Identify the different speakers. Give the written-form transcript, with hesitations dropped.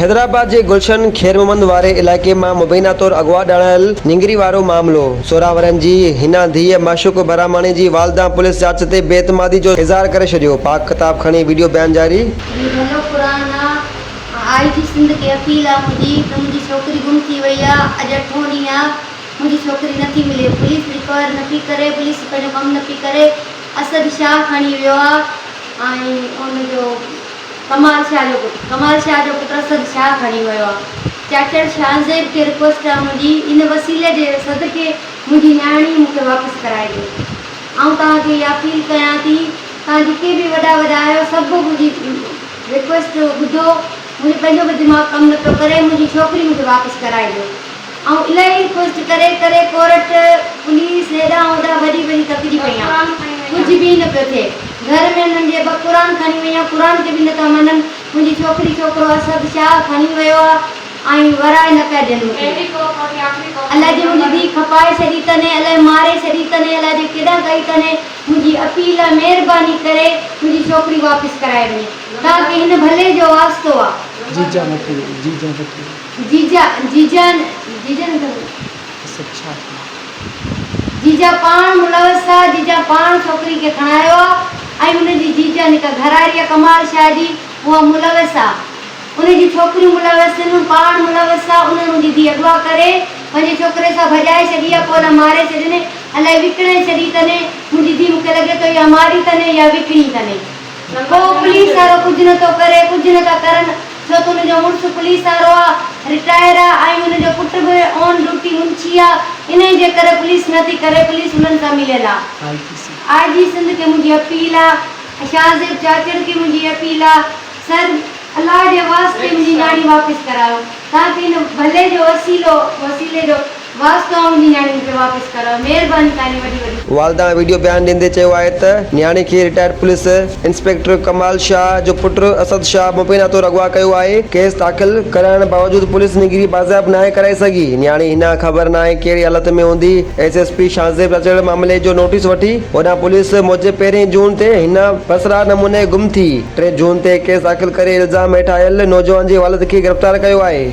Speaker 1: हैदराबाद के गुलशन खैर मोहम्मद वारे इलाके में मुबैना तौर अगवा ॾाणल निंगरी वारो मामलो 16 वरनि जी हिना धीअ माशूक बरामाणी जी वालदा पुलिस जांच ते बेतमादी जो इज़हार करे छॾियो। पाक किताब खणी वीडियो बयान जारी।
Speaker 2: आई थी सिंध के अपील आहे मुंहिंजी छोकिरी गुम थी वई आहे। अॼु 8 ॾींहं आहे मुंहिंजी छोकिरी नथी मिले। पुलिस रिकवर नथी करे, पुलिस पंहिंजो कमु नथी करे। असद शाह खणी वियो आहे ऐं उनजो कमाल शाह जो पुटु असद शाह खणी वियो आहे। चाचड़ शाहज़ेब खे रिक्वेस्ट आहे मुंहिंजी, इन वसीले जे सदके मुंहिंजी न्याणी मूंखे वापसि कराए ॾियो। ऐं तव्हांखे इहा अपील कयां थी, तव्हां जेके बि वॾा आहियो सभु मुंहिंजी रिक्वेस्ट ॿुधो। मुझे पंहिंजो बि दिमाग़ कमु नथो करे, मुंहिंजी छोकिरी मूंखे वापसि कराए ॾियो। ऐं इलाही रिक्वेस्ट करे करे कोर्ट पुलिस हेॾां होॾां वॾी तकड़ी पई आहे, कुझु बि न पियो थिए। घर में हिननि जे क़ुरान खणी वई आहे, क़ुरान खे बि नथा मञनि। मुंहिंजी छोकिरी छोकिरो असद शाह खणी वियो आहे ऐं वराए न पिया ॾियनि मूंखे। अलाए जी मुंहिंजी धीउ खपाए छॾी अथनि, अलाए मारे छॾी अथनि, अलाए जी केॾा कई अथनि। मुंहिंजी अपील आहे, महिरबानी करे मुंहिंजी छोकिरी वापसि कराए ॾिए। तव्हांखे हिन भले जो वास्तो आहे। जीजा पाण मुलवस आहे, जीजा पाण छोकिरी खे खणायो आहे ऐं उनजी जीजा निका घरारी आहे कमाल शाह जी, उहा मुलवस आहे। उनजी छोकिरी मुलवस आहिनि, पाण मुलवस आहे। उन मुंहिंजी धीउ अगवा करे पंहिंजे छोकिरे सां भॼाए छॾी आहे, पोइ मारे छॾियनि, अलाए विकिणे छॾी अथनि। मुंहिंजी धीउ मूंखे लॻे थो या मारी अथनि या विकिणी अथनि। पोइ पुलिस वारो कुझु नथो करे, कुझु नथा करनि, छो त हुनजो मुड़ुसु पुलिस वारो आहे, रिटायर आहे ऐं हुनजो पुटु बि ऑन ड्यूटी मुंशी आहे। इन जे करे पुलिस नथी करे, पुलिस हुननि सां मिलियल आहे। IG सिंध खे मुंहिंजी अपील आहे, शाहज़ेब चाचड़ खे मुंहिंजी अपील आहे, सर अल्लाह जे वास्ते मुंहिंजी न्याणी वापसि करायो। तव्हांखे हिन भले जो वसीले जो वास्तो आहे, मुंहिंजी न्याणी मूंखे वापसि करायो, महिरबानी तव्हांजी वॾी।
Speaker 1: वालदा वीडियो बयान ॾींदे चयो आहे त न्याणी खे रिटायर्ड पुलिस इंस्पेक्टर कमाल शाह जो पुटु असद शाह मुबैना तौर अगवा कयो आहे। केस दाख़िल कराइण बावजूद पुलिस निगरी बाज़ाब न कराए सघी। न्याणी हिन ख़बर न आहे कहिड़ी हालत में हूंदी। SSP शाहज़ेब चाचड़ मामले जो नोटिस वठी होॾां पुलिस मूजिबि 1 जून ते हिन बसरा नमूने गुम थी। 3 जून ते केस दाख़िल करे इल्ज़ाम हेठि आयल नौजवान जी हालत खे गिरफ़्तार कयो आहे।